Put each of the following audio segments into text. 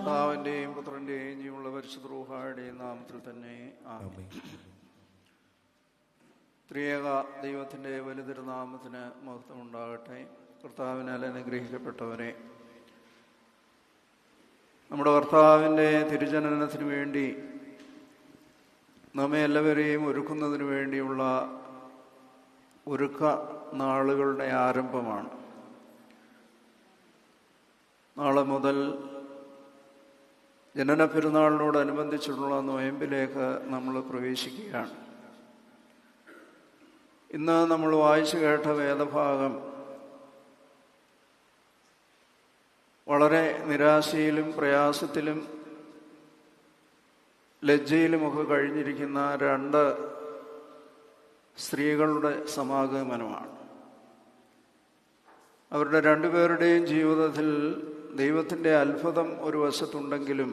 പിതാവിന്റെയും പുത്രന്റെയും ജീവനുള്ള പരിശുദ്ധ റൂഹായുടെയും നാമത്തിൽ തന്നെ ആമേൻ. ത്രിയേക ദൈവത്തിൻ്റെ വലുതിരുനാമത്തിന് മഹത്വം ഉണ്ടാകട്ടെ. കർത്താവിനാൽ അനുഗ്രഹിക്കപ്പെട്ടവരെ, നമ്മുടെ കർത്താവിൻ്റെ തിരുജനനത്തിന് വേണ്ടി നമ്മെ എല്ലാവരെയും ഒരുക്കുന്നതിന് വേണ്ടിയുള്ള ഒരുക്ക നാളുകളുടെ ആരംഭമാണ്. നാളെ മുതൽ ജനന പെരുന്നാളിനോടനുബന്ധിച്ചുള്ള നൊയമ്പിലേക്ക് നമ്മൾ പ്രവേശിക്കുകയാണ്. ഇന്ന് നമ്മൾ വായിച്ചു കേട്ട വേദഭാഗം വളരെ നിരാശയിലും പ്രയാസത്തിലും ലജ്ജയിലുമൊക്കെ കഴിഞ്ഞിരിക്കുന്ന രണ്ട് സ്ത്രീകളുടെ സമാഗമനമാണ്. അവരുടെ രണ്ടുപേരുടെയും ജീവിതത്തിൽ ദൈവത്തിൻ്റെ അത്ഭുതം ഒരു വശത്തുണ്ടെങ്കിലും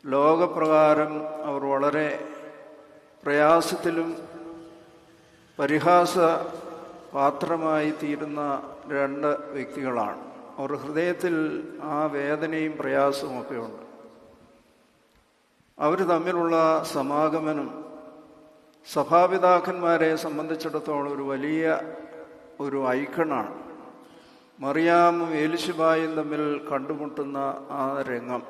ലോകപ്രകാരം അവർ വളരെ പ്രയാസത്തിലും പരിഹാസ പാത്രമായി തീരുന്ന രണ്ട് വ്യക്തികളാണ്. അവർ ഹൃദയത്തിൽ ആ വേദനയും പ്രയാസവും ഒക്കെ ഉണ്ട്. അവർ തമ്മിലുള്ള സമാഗമനം സഭാപിതാക്കന്മാരെ സംബന്ധിച്ചിടത്തോളം ഒരു വലിയ ഒരു ഐക്കണാണ്. മറിയാമും എലിശബായും തമ്മിൽ കണ്ടുമുട്ടുന്ന ആ രംഗം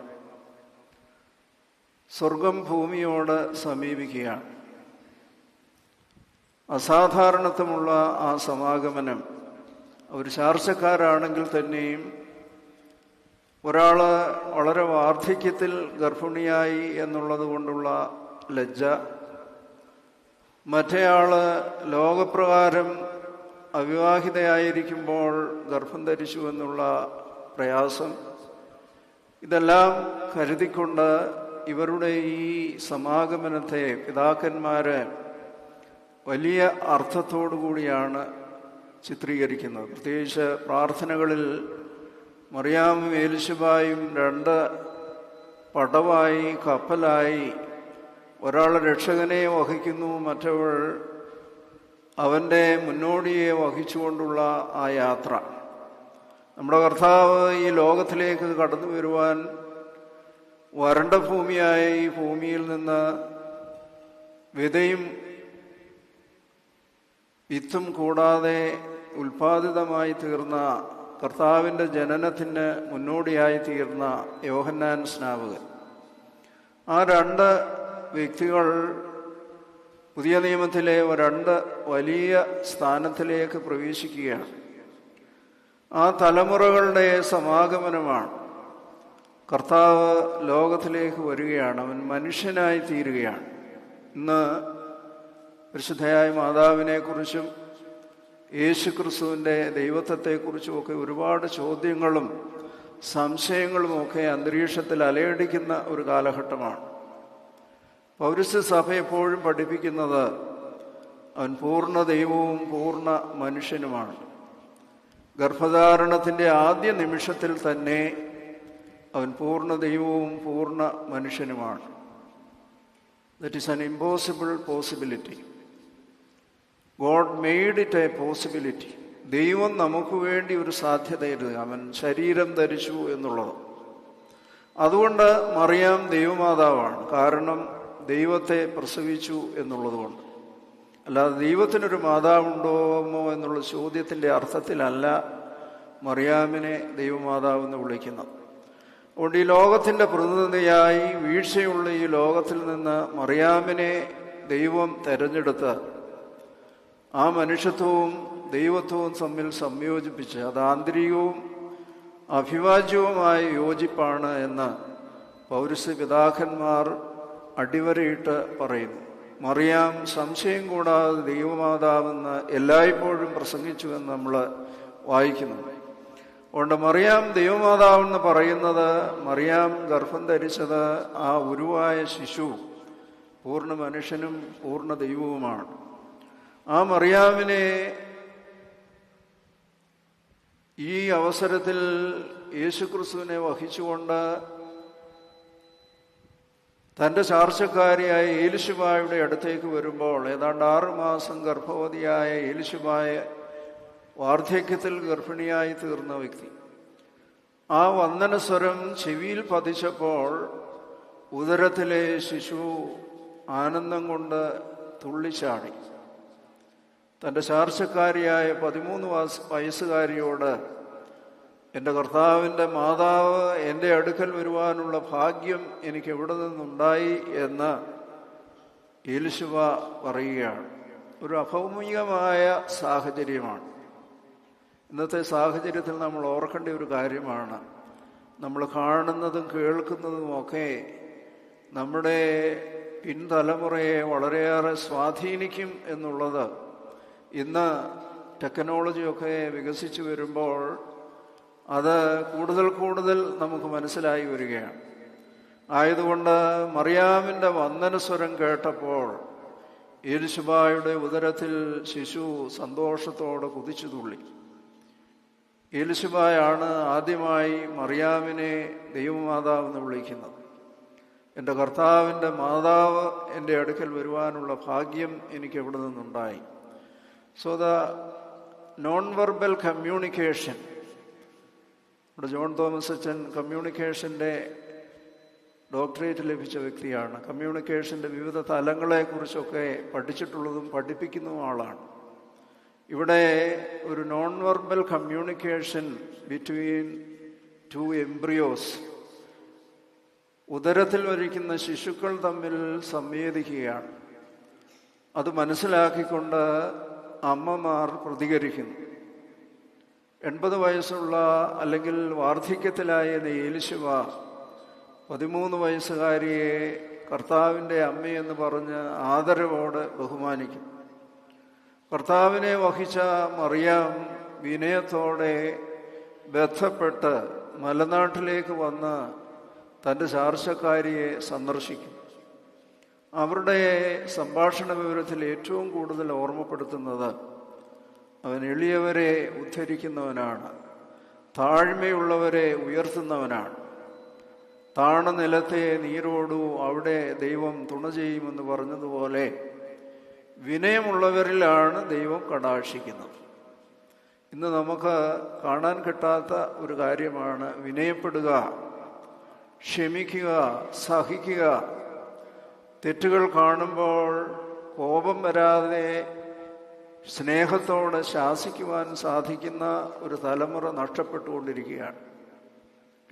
സ്വർഗം ഭൂമിയോട് സമീപിക്കുകയാണ്. അസാധാരണത്വമുള്ള ആ സമാഗമനം അവർ ചാർച്ചക്കാരാണെങ്കിൽ തന്നെയും ഒരാൾ വളരെ വാർദ്ധക്യത്തിൽ ഗർഭിണിയായി എന്നുള്ളത് കൊണ്ടുള്ള ലജ്ജ, മറ്റേയാൾ ലോകപ്രകാരം അവിവാഹിതയായിരിക്കുമ്പോൾ ഗർഭം ധരിച്ചു എന്നുള്ള പ്രയാസം, ഇതെല്ലാം കരുതിക്കൊണ്ട് ഇവരുടെ ഈ സമാഗമനത്തെ പിതാക്കന്മാര് വലിയ അർത്ഥത്തോടു കൂടിയാണ് ചിത്രീകരിക്കുന്നത്. പ്രത്യേകിച്ച് പ്രാർത്ഥനകളിൽ മറിയാമും എലിശബായും രണ്ട് പടവായി കപ്പലായി, ഒരാൾ രക്ഷകനെ വഹിക്കുന്നു, മറ്റവൾ അവൻ്റെ മുന്നോടിയെ വഹിച്ചുകൊണ്ടുള്ള ആ യാത്ര. നമ്മുടെ കർത്താവ് ഈ ലോകത്തിലേക്ക് കടന്നു വരുവാൻ വരണ്ട ഭൂമിയായ ഈ ഭൂമിയിൽ നിന്ന് വിതയും വിത്തും കൂടാതെ ഉൽപ്പാദിതമായി തീർന്ന കർത്താവിൻ്റെ ജനനത്തിന് മുന്നോടിയായി തീർന്ന യോഹന്നാൻ സ്നാപകൻ, ആ രണ്ട് വ്യക്തികൾ പുതിയ നിയമത്തിലെ രണ്ട് വലിയ സ്ഥാനത്തിലേക്ക് പ്രവേശിക്കുകയാണ്. ആ തലമുറകളുടെ സമാഗമനമാണ്. കർത്താവ് ലോകത്തിലേക്ക് വരികയാണ്, അവൻ മനുഷ്യനായി തീരുകയാണ്. ഇന്ന് പരിശുദ്ധയായ മാതാവിനെക്കുറിച്ചും യേശുക്രിസ്തുവിൻ്റെ ദൈവത്വത്തെക്കുറിച്ചുമൊക്കെ ഒരുപാട് ചോദ്യങ്ങളും സംശയങ്ങളുമൊക്കെ അന്തരീക്ഷത്തിൽ അലയടിക്കുന്ന ഒരു കാലഘട്ടമാണ്. പൗരസ്ത്യ സഭ എപ്പോഴും പഠിപ്പിക്കുന്നത് അവൻ പൂർണ്ണ ദൈവവും പൂർണ്ണ മനുഷ്യനുമാണ്. ഗർഭധാരണത്തിൻ്റെ ആദ്യ നിമിഷത്തിൽ തന്നെ അവൻ പൂർണ്ണ ദൈവവും പൂർണ്ണ മനുഷ്യനുമാണ്. That is an impossible possibility. God made it a possibility. ദൈവം നമുക്ക് വേണ്ടി ഒരു സാധ്യതയത്, അവൻ ശരീരം ധരിച്ചു എന്നുള്ളത്. അതുകൊണ്ട് മറിയാം ദൈവമാതാവാണ്, കാരണം ദൈവത്തെ പ്രസവിച്ചു എന്നുള്ളത് കൊണ്ട്. അല്ലാതെ ദൈവത്തിനൊരു മാതാവുണ്ടോമോ എന്നുള്ള ചോദ്യത്തിൻ്റെ അർത്ഥത്തിലല്ല മറിയാമിനെ ദൈവമാതാവെന്ന് വിളിക്കുന്നത്. അതുകൊണ്ട് ഈ ലോകത്തിൻ്റെ പ്രതിനിധിയായി വീഴ്ചയുള്ള ഈ ലോകത്തിൽ നിന്ന് മറിയാമിനെ ദൈവം തെരഞ്ഞെടുത്ത് ആ മനുഷ്യത്വവും ദൈവത്വവും തമ്മിൽ സംയോജിപ്പിച്ച് അത് ആന്തരികവും അഭിവാജ്യവുമായ യോജിപ്പാണ് എന്ന് പൗരസ്ത്യ പിതാക്കന്മാർ അടിവരയിട്ട് പറയുന്നു. മറിയാം സംശയം കൂടാതെ ദൈവമാതാവെന്ന് എല്ലായ്പ്പോഴും പ്രസംഗിച്ചുവെന്ന് നമ്മൾ വായിക്കുന്നു. അതുകൊണ്ട് മറിയാം ദൈവമാതാവെന്ന് പറയുന്നത്, മറിയാം ഗർഭം ധരിച്ചത് ആ ഉരുവായ ശിശു പൂർണ്ണ മനുഷ്യനും പൂർണ്ണ ദൈവവുമാണ്. ആ മറിയാമിനെ ഈ അവസരത്തിൽ യേശുക്രിസ്തുവിനെ വഹിച്ചുകൊണ്ട് തൻ്റെ ചാർച്ചക്കാരിയായ എലിശബായുടെ അടുത്തേക്ക് വരുമ്പോൾ, ഏതാണ്ട് 6 മാസം ഗർഭവതിയായ എലിശബായ വാർദ്ധക്യത്തിൽ ഗർഭിണിയായി തീർന്ന വ്യക്തി, ആ വന്ദനസ്വരം ചെവിയിൽ പതിച്ചപ്പോൾ ഉദരത്തിലെ ശിശു ആനന്ദം കൊണ്ട് തുള്ളിച്ചാടി. തൻ്റെ ചാർച്ചക്കാരിയായ 13 വയസ്സുകാരിയോട് എൻ്റെ കർത്താവിൻ്റെ മാതാവ് എൻ്റെ അടുക്കൽ വരുവാനുള്ള ഭാഗ്യം എനിക്ക് എവിടെ നിന്നുണ്ടായി എന്ന് എലിശുവ പറയുകയാണ്. ഒരു അഭൗമികമായ സാഹചര്യമാണ്. ഇന്നത്തെ സാഹചര്യത്തിൽ നമ്മൾ ഓർക്കേണ്ട ഒരു കാര്യമാണ്, നമ്മൾ കാണുന്നതും കേൾക്കുന്നതുമൊക്കെ നമ്മുടെ പിൻതലമുറയെ വളരെയേറെ സ്വാധീനിക്കും എന്നുള്ളത് ഇന്ന് ടെക്നോളജിയൊക്കെ വികസിച്ചു വരുമ്പോൾ അത് കൂടുതൽ കൂടുതൽ നമുക്ക് മനസ്സിലായി വരികയാണ്. ആയതുകൊണ്ട് മറിയാമിൻ്റെ വന്ദനസ്വരം കേട്ടപ്പോൾ എലിശുബായുടെ ഉദരത്തിൽ ശിശു സന്തോഷത്തോടെ കുതിച്ചു തുള്ളി. എലിശുബായാണ് ആദ്യമായി മറിയാമിനെ ദൈവമാതാവ് എന്ന് വിളിക്കുന്നത്. എൻ്റെ കർത്താവിൻ്റെ മാതാവ് എൻ്റെ അടുക്കൽ വരുവാനുള്ള ഭാഗ്യം എനിക്ക് എവിടെ നിന്നുണ്ടായി. So the non verbal communication, ഇവിടെ ജോൺ തോമസ് അച്ഛൻ കമ്മ്യൂണിക്കേഷൻ്റെ ഡോക്ടറേറ്റ് ലഭിച്ച വ്യക്തിയാണ്. കമ്മ്യൂണിക്കേഷൻ്റെ വിവിധ തലങ്ങളെക്കുറിച്ചൊക്കെ പഠിച്ചിട്ടുള്ളതും പഠിപ്പിക്കുന്നതും ആളാണ്. ഇവിടെ ഒരു non verbal communication between 2 embryos, ഉദരത്തിൽ വരിക്കുന്ന ശിശുക്കൾ തമ്മിൽ സംവേദിക്കുകയാണ്. അത് മനസ്സിലാക്കിക്കൊണ്ട് അമ്മമാർ പ്രതികരിക്കുന്നു. 80 വയസ്സുള്ള അല്ലെങ്കിൽ വാർദ്ധക്യത്തിലായ എലിശുവ 13 വയസ്സുകാരിയെ കർത്താവിൻ്റെ അമ്മയെന്ന് പറഞ്ഞ് ആദരവോടെ ബഹുമാനിക്കും. കർത്താവിനെ വഹിച്ച മറിയാം വിനയത്തോടെ ബന്ധപ്പെട്ട് മലനാട്ടിലേക്ക് വന്ന് തൻ്റെ ചാർച്ചക്കാരിയെ സന്ദർശിക്കും. അവരുടെ സംഭാഷണ വിവരത്തിൽ ഏറ്റവും കൂടുതൽ ഓർമ്മപ്പെടുത്തുന്നത് അവൻ എളിയവരെ ഉദ്ധരിക്കുന്നവനാണ്, താഴ്മയുള്ളവരെ ഉയർത്തുന്നവനാണ്. താണ നിലത്തെ നീരോടു അവിടെ ദൈവം തുണ ചെയ്യുമെന്ന് പറഞ്ഞതുപോലെ വിനയമുള്ളവരിലാണ് ദൈവം കടാക്ഷിക്കുന്നത്. ഇന്ന് നമുക്ക് കാണാൻ കിട്ടാത്ത ഒരു കാര്യമാണ് വിനയപ്പെടുക, ക്ഷമിക്കുക, സഹിക്കുക. തെറ്റുകൾ കാണുമ്പോൾ കോപം വരാതെ സ്നേഹത്തോടെ ശാസിക്കുവാൻ സാധിക്കുന്ന ഒരു തലമുറ നഷ്ടപ്പെട്ടുകൊണ്ടിരിക്കുകയാണ്.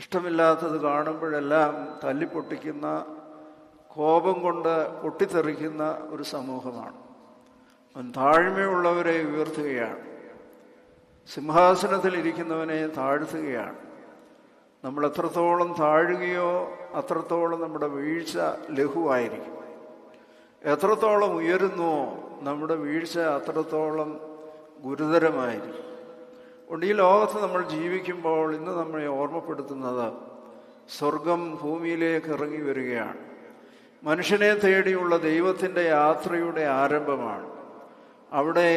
ഇഷ്ടമില്ലാത്തത് കാണുമ്പോഴെല്ലാം തല്ലിപ്പൊട്ടിക്കുന്ന, കോപം കൊണ്ട് പൊട്ടിത്തെറിക്കുന്ന ഒരു സമൂഹമാണ്. അവൻ താഴ്മയുള്ളവരെ ഉയർത്തുകയാണ്, സിംഹാസനത്തിൽ ഇരിക്കുന്നവനെ താഴ്ത്തുകയാണ്. നമ്മൾ എത്രത്തോളം താഴുകയോ അത്രത്തോളം നമ്മുടെ വീഴ്ച ലഘുവായിരിക്കും. എത്രത്തോളം ഉയരുന്നുവോ നമ്മുടെ വീഴ്ച അത്രത്തോളം ഗുരുതരമായിരിക്കും. അതുകൊണ്ട് ഈ ലോകത്ത് നമ്മൾ ജീവിക്കുമ്പോൾ ഇന്ന് നമ്മളെ ഓർമ്മപ്പെടുത്തുന്നത് സ്വർഗം ഭൂമിയിലേക്ക് ഇറങ്ങി വരികയാണ്. മനുഷ്യനെ തേടിയുള്ള ദൈവത്തിൻ്റെ യാത്രയുടെ ആരംഭമാണ്. അവിടെ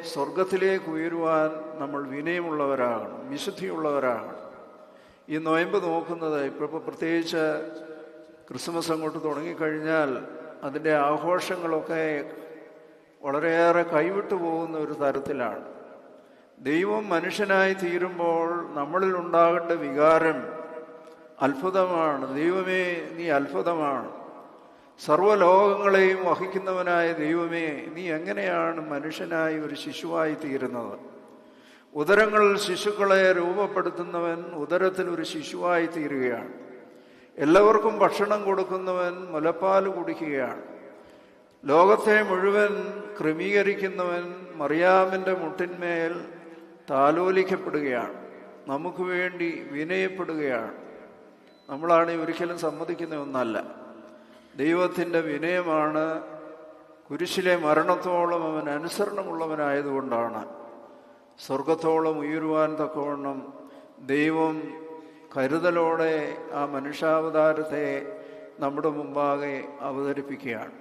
സ്വർഗത്തിലേക്ക് ഉയരുവാൻ നമ്മൾ വിനയമുള്ളവരാകണം, വിശുദ്ധിയുള്ളവരാകണം. ഈ നൊയമ്പ് നോക്കുന്നത് ഇപ്പോൾ പ്രത്യേകിച്ച് ക്രിസ്മസ് അങ്ങോട്ട് തുടങ്ങിക്കഴിഞ്ഞാൽ അതിൻ്റെ ആഘോഷങ്ങളൊക്കെ വളരെയേറെ കൈവിട്ടു പോകുന്ന ഒരു തരത്തിലാണ്. ദൈവം മനുഷ്യനായി തീരുമ്പോൾ നമ്മളിൽ ഉണ്ടാകേണ്ട വികാരം അത്ഭുതമാണ്. ദൈവമേ, നീ അത്ഭുതമാണ്. സർവ്വലോകങ്ങളെയും വഹിക്കുന്നവനായ ദൈവമേ, നീ എങ്ങനെയാണ് മനുഷ്യനായി ഒരു ശിശുവായി തീരുന്നത്? ഉദരങ്ങളിൽ ശിശുക്കളെ രൂപപ്പെടുത്തുന്നവൻ ഉദരത്തിൽ ഒരു ശിശുവായി തീരുകയാണ്. എല്ലാവർക്കും ഭക്ഷണം കൊടുക്കുന്നവൻ മുലപ്പാൽ കുടിക്കുകയാണ്. ലോകത്തെ മുഴുവൻ ക്രമീകരിക്കുന്നവൻ മറിയാമിൻ്റെ മുട്ടിന്മേൽ താലോലിക്കപ്പെടുകയാണ്, നമുക്ക് വേണ്ടി വിനയപ്പെടുകയാണ്. നമ്മളാണ് ഒരിക്കലും സമ്മതിക്കുന്ന ഒന്നല്ല. ദൈവത്തിൻ്റെ വിനയമാണ്. കുരിശിലെ മരണത്തോളം അവൻ അനുസരണമുള്ളവനായതുകൊണ്ടാണ് സ്വർഗത്തോളം ഉയരുവാൻ തക്കവണ്ണം ദൈവം കരുതലോടെ ആ മനുഷ്യാവതാരത്തെ നമ്മുടെ മുമ്പാകെ അവതരിപ്പിക്കുകയാണ്.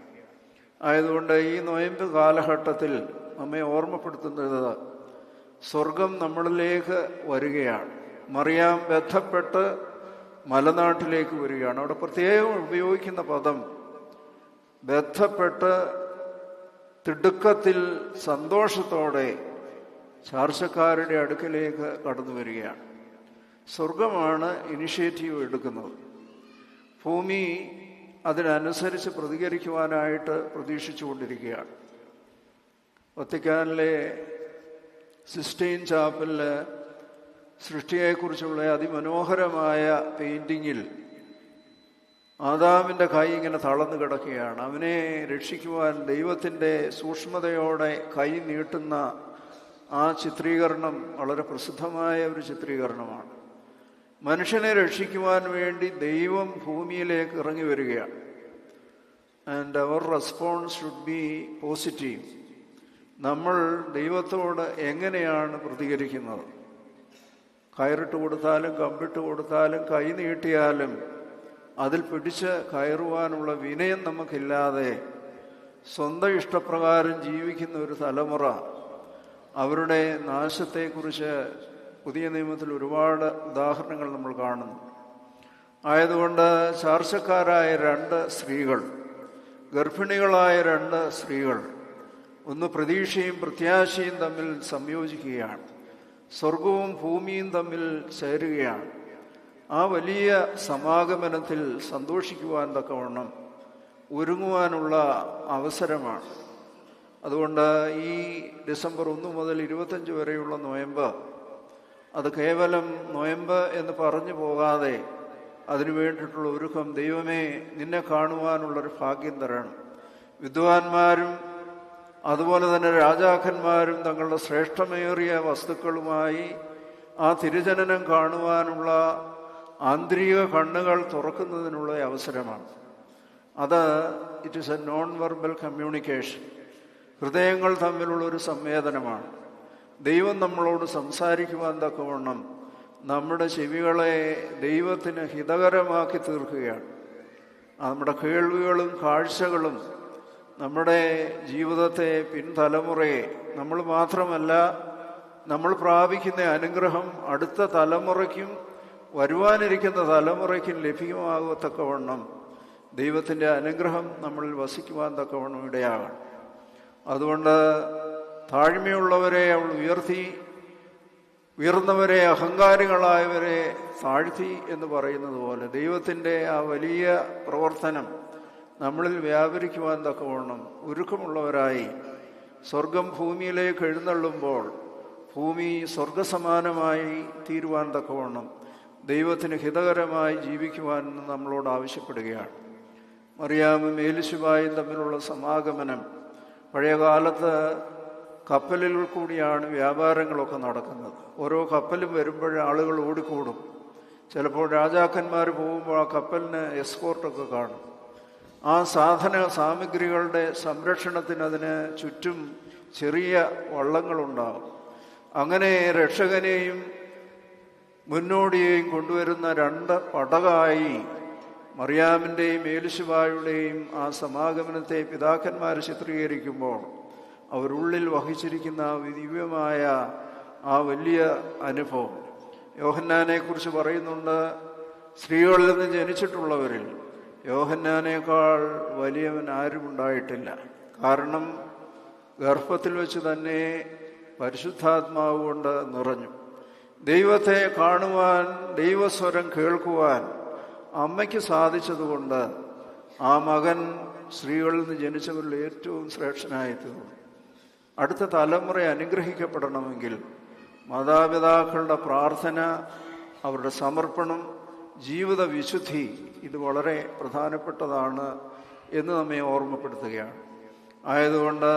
ആയതുകൊണ്ട് ഈ നൊയമ്പ് കാലഘട്ടത്തിൽ നമ്മെ ഓർമ്മപ്പെടുത്തുന്നത് സ്വർഗം നമ്മളിലേക്ക് വരികയാണ്. മറിയാം ബന്ധപ്പെട്ട് മലനാട്ടിലേക്ക് വരികയാണ്. അവിടെ പ്രത്യേകം ഉപയോഗിക്കുന്ന പദം ബന്ധപ്പെട്ട് തിടുക്കത്തിൽ സന്തോഷത്തോടെ ചാർച്ചക്കാരുടെ അടുക്കലേക്ക് കടന്നു വരികയാണ്. സ്വർഗമാണ് ഇനിഷ്യേറ്റീവ് എടുക്കുന്നത്. ഭൂമി അതിനനുസരിച്ച് പ്രതികരിക്കുവാനായിട്ട് പ്രതീക്ഷിച്ചുകൊണ്ടിരിക്കുകയാണ്. വത്തിക്കാനിലെ സിസ്റ്റൈൻ ചാപ്പലിൽ സൃഷ്ടിയെക്കുറിച്ചുള്ള അതിമനോഹരമായ പെയിൻറ്റിങ്ങിൽ ആദാമിൻ്റെ കൈ ഇങ്ങനെ തളർന്നു കിടക്കുകയാണ്. അവനെ രക്ഷിക്കുവാൻ ദൈവത്തിൻ്റെ സൂക്ഷ്മതയോടെ കൈ നീട്ടുന്ന ആ ചിത്രീകരണം വളരെ പ്രസിദ്ധമായ ഒരു ചിത്രീകരണമാണ്. മനുഷ്യനെ രക്ഷിക്കുവാൻ വേണ്ടി ദൈവം ഭൂമിയിലേക്ക് ഇറങ്ങി വരികയാണ്. And our response should be positive. നമ്മൾ ദൈവത്തോട് എങ്ങനെയാണ് പ്രതികരിക്കുന്നത്? കയറിട്ട് കൊടുത്താലും കമ്പിട്ട് കൊടുത്താലും കൈ നീട്ടിയാലും അതിൽ പിടിച്ച് കയറുവാനുള്ള വിനയം നമുക്കില്ലാതെ സ്വന്തം ഇഷ്ടപ്രകാരം ജീവിക്കുന്ന ഒരു തലമുറ, അവരുടെ നാശത്തെക്കുറിച്ച് പുതിയ നിയമത്തിൽ ഒരുപാട് ഉദാഹരണങ്ങൾ നമ്മൾ കാണുന്നു. ആയതുകൊണ്ട് ചാർച്ചക്കാരായ 2 സ്ത്രീകൾ, ഗർഭിണികളായ 2 സ്ത്രീകൾ ഒന്ന് പ്രതീക്ഷയും പ്രത്യാശയും തമ്മിൽ സംയോജിക്കുകയാണ്. സ്വർഗവും ഭൂമിയും തമ്മിൽ ചേരുകയാണ്. ആ വലിയ സമാഗമനത്തിൽ സന്തോഷിക്കുവാൻ തക്കവണ്ണം ഒരുങ്ങുവാനുള്ള അവസരമാണ്. അതുകൊണ്ട് ഈ ഡിസംബർ 1 മുതൽ 25 വരെയുള്ള നൊയമ്പ്, അത് കേവലം നൊയമ്പ് എന്ന് പറഞ്ഞു പോകാതെ അതിനു വേണ്ടിയിട്ടുള്ള ഒരുക്കം, ദൈവമേ നിന്നെ കാണുവാനുള്ളൊരു ഭാഗ്യം തരണം. വിദ്വാൻമാരും അതുപോലെ തന്നെ രാജാക്കന്മാരും തങ്ങളുടെ ശ്രേഷ്ഠമേറിയ വസ്തുക്കളുമായി ആ തിരുജനനം കാണുവാനുള്ള ആന്തരിക കണ്ണുകൾ തുറക്കുന്നതിനുള്ള അവസരമാണ്. അത് it is A non verbal communication. ഹൃദയങ്ങൾ തമ്മിലുള്ളൊരു സംവേദനമാണ്. ദൈവം നമ്മളോട് സംസാരിക്കുവാൻ തക്കവണ്ണം നമ്മുടെ ചെവികളെ ദൈവത്തിന് ഹിതകരമാക്കി തീർക്കുകയാണ്. നമ്മുടെ കേൾവികളും കാഴ്ചകളും നമ്മുടെ ജീവിതത്തെ, പിൻതലമുറയെ, നമ്മൾ മാത്രമല്ല നമ്മൾ പ്രാപിക്കുന്ന അനുഗ്രഹം അടുത്ത തലമുറയ്ക്കും വരുവാനിരിക്കുന്ന തലമുറയ്ക്കും ലഭ്യമാകത്തക്കവണ്ണം ദൈവത്തിൻ്റെ അനുഗ്രഹം നമ്മളിൽ വസിക്കുവാൻ തക്കവണ്ണം ഇടയാകണം. അതുകൊണ്ട് താഴ്മയുള്ളവരെ അവൾ ഉയർത്തി, ഉയർന്നവരെ, അഹങ്കാരികളായവരെ താഴ്ത്തി എന്ന് പറയുന്നത് പോലെ ദൈവത്തിൻ്റെ ആ വലിയ പ്രവർത്തനം നമ്മളിൽ വ്യാപരിക്കുവാൻ തക്കവണ്ണം ഒരുക്കമുള്ളവരായി സ്വർഗം ഭൂമിയിലേക്ക് എഴുന്നള്ളുമ്പോൾ ഭൂമി സ്വർഗസമാനമായി തീരുവാൻ തക്കവണ്ണം ദൈവത്തിന് ഹിതകരമായി ജീവിക്കുവാൻ നമ്മളോട് ആവശ്യപ്പെടുകയാണ്. മറിയാമും ഏലിശുബായും തമ്മിലുള്ള സമാഗമനം, പഴയകാലത്ത് കപ്പലിൽ കൂടിയാണ് വ്യാപാരങ്ങളൊക്കെ നടക്കുന്നത്. ഓരോ കപ്പലും വരുമ്പോൾ ആളുകൾ ഓടിക്കൂടും. ചിലപ്പോൾ രാജാക്കന്മാർ പോകുമ്പോൾ ആ കപ്പലിന് എസ്കോർട്ടൊക്കെ കാണും. ആ സാധന സാമഗ്രികളുടെ സംരക്ഷണത്തിന് അതിന് ചുറ്റും ചെറിയ വള്ളങ്ങളുണ്ടാകും. അങ്ങനെ രക്ഷകനെയും മുന്നോടിയെയും കൊണ്ടുവരുന്ന 2 പടകായി മറിയാമിൻ്റെയും ഏലിശുബായുടെയും ആ സമാഗമനത്തെ പിതാക്കന്മാർ ചിത്രീകരിക്കുമ്പോൾ അവരുള്ളിൽ വഹിച്ചിരിക്കുന്ന ദിവ്യമായ ആ വലിയ അനുഭവം. യോഹന്നാനെക്കുറിച്ച് പറയുന്നുണ്ട്, സ്ത്രീകളിൽ നിന്ന് ജനിച്ചിട്ടുള്ളവരിൽ യോഹന്നാനേക്കാൾ വലിയവൻ ആരും ഉണ്ടായിട്ടില്ല. കാരണം ഗർഭത്തിൽ വെച്ച് തന്നെ പരിശുദ്ധാത്മാവ് കൊണ്ട് നിറഞ്ഞു. ദൈവത്തെ കാണുവാൻ, ദൈവസ്വരം കേൾക്കുവാൻ അമ്മയ്ക്ക് സാധിച്ചതുകൊണ്ട് ആ മകൻ സ്ത്രീകളിൽ നിന്ന് ജനിച്ചവരിൽ ഏറ്റവും ശ്രേഷ്ഠനായി തീർന്നു. അടുത്ത തലമുറ അനുഗ്രഹിക്കപ്പെടണമെങ്കിൽ മാതാപിതാക്കളുടെ പ്രാർത്ഥന, അവരുടെ സമർപ്പണം, ജീവിത വിശുദ്ധി, ഇത് വളരെ പ്രധാനപ്പെട്ടതാണ് എന്ന് നമ്മെ ഓർമ്മപ്പെടുത്തുകയാണ്. ആയതുകൊണ്ട്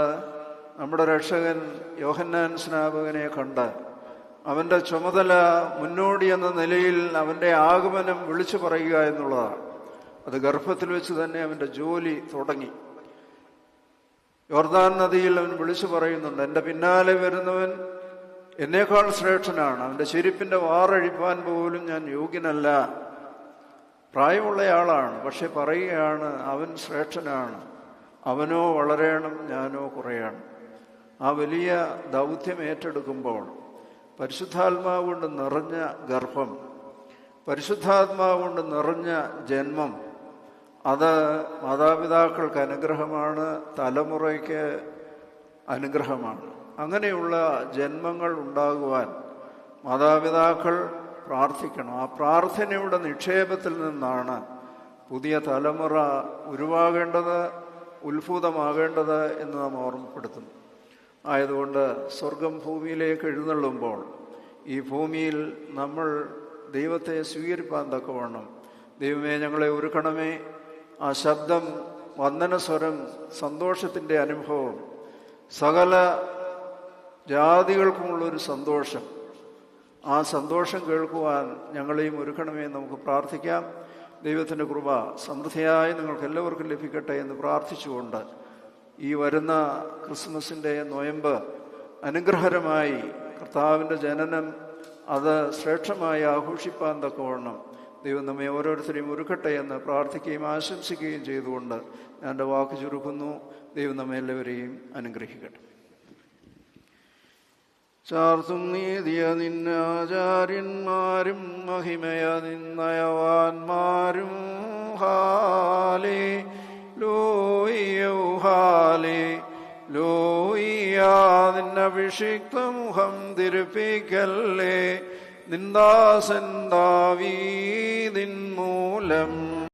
നമ്മുടെ രക്ഷകൻ യോഹന്നാൻ സ്നാപകനെ കണ്ട് അവൻ്റെ ചുമതല മുന്നോടി എന്ന നിലയിൽ അവൻ്റെ ആഗമനം വിളിച്ചു പറയുക എന്നുള്ളതാണ്. അത് ഗർഭത്തിൽ വെച്ച് തന്നെ അവൻ്റെ ജോലി തുടങ്ങി. യോർദാൻ നദിയിൽ അവൻ വിളിച്ചു പറയുന്നുണ്ട്, എൻ്റെ പിന്നാലെ വരുന്നവൻ എന്നേക്കാൾ ശ്രേഷ്ഠനാണ്, അവൻ്റെ ചെരുപ്പിൻ്റെ വാറഴിപ്പാൻ പോലും ഞാൻ യോഗ്യനല്ല. പ്രായമുള്ളയാളാണ്, പക്ഷെ പറയുകയാണ് അവൻ ശ്രേഷ്ഠനാണ്, അവനോ വളരണം, ഞാനോ കുറയണം. ആ വലിയ ദൗത്യം ഏറ്റെടുക്കുമ്പോൾ പരിശുദ്ധാത്മാവ് കൊണ്ട് നിറഞ്ഞ ഗർഭം, പരിശുദ്ധാത്മാവ് കൊണ്ട് നിറഞ്ഞ ജന്മം, അത് മാതാപിതാക്കൾക്ക് അനുഗ്രഹമാണ്, തലമുറയ്ക്ക് അനുഗ്രഹമാണ്. അങ്ങനെയുള്ള ജന്മങ്ങൾ ഉണ്ടാകുവാൻ മാതാപിതാക്കൾ പ്രാർത്ഥിക്കണം. ആ പ്രാർത്ഥനയുടെ നിക്ഷേപത്തിൽ നിന്നാണ് പുതിയ തലമുറ ഉരുവാകേണ്ടത്, ഉത്ഭുതമാകേണ്ടത് എന്ന് നാം ഓർമ്മപ്പെടുത്തുന്നു. ആയതുകൊണ്ട് സ്വർഗം ഭൂമിയിലേക്ക് എഴുന്നള്ളുമ്പോൾ ഈ ഭൂമിയിൽ നമ്മൾ ദൈവത്തെ സ്വീകരിപ്പാൻ തക്കവണ്ണം ദൈവമേ ഞങ്ങളെ ഒരുക്കണമേ. ആ ശബ്ദം, വന്ദനസ്വരം, സന്തോഷത്തിൻ്റെ അനുഭവം, സകല ജാതികൾക്കുമുള്ളൊരു സന്തോഷം, ആ സന്തോഷം കേൾക്കുവാൻ ഞങ്ങളെയും ഒരുക്കണമേ എന്ന് നമുക്ക് പ്രാർത്ഥിക്കാം. ദൈവത്തിൻ്റെ കൃപ സമൃദ്ധിയായി നിങ്ങൾക്ക് എല്ലാവർക്കും ലഭിക്കട്ടെ എന്ന് പ്രാർത്ഥിച്ചുകൊണ്ട് ഈ വരുന്ന ക്രിസ്മസിൻ്റെ നൊയമ്പ് അനുഗ്രഹകരമായി കർത്താവിൻ്റെ ജനനം അത് ശ്രേഷ്ഠമായി ആഘോഷിപ്പാൻ തക്കവണ്ണം ദൈവം നമ്മെ ഓരോരുത്തരെയും ഒരുക്കട്ടെ എന്ന് പ്രാർത്ഥിക്കുകയും ആശംസിക്കുകയും ചെയ്തുകൊണ്ട് ഞാൻ എൻ്റെ വാക്ക് ചുരുക്കുന്നു. ദൈവം നമ്മെ എല്ലാവരെയും അനുഗ്രഹിക്കട്ടെ. ചാർത്തും നീതിയ നിന്നാചാര്യന്മാരും മഹിമയ നിന്നയവാന്മാരും ഹാലേ ലൂയ്യ ഹാലേ ലൂയ്യ. നിന്നഭിഷിക്ത മുഖം തിരുപ്പിക്കല്ലേ, നിന്ദാസൻ ദാവീദിൻ മൂലം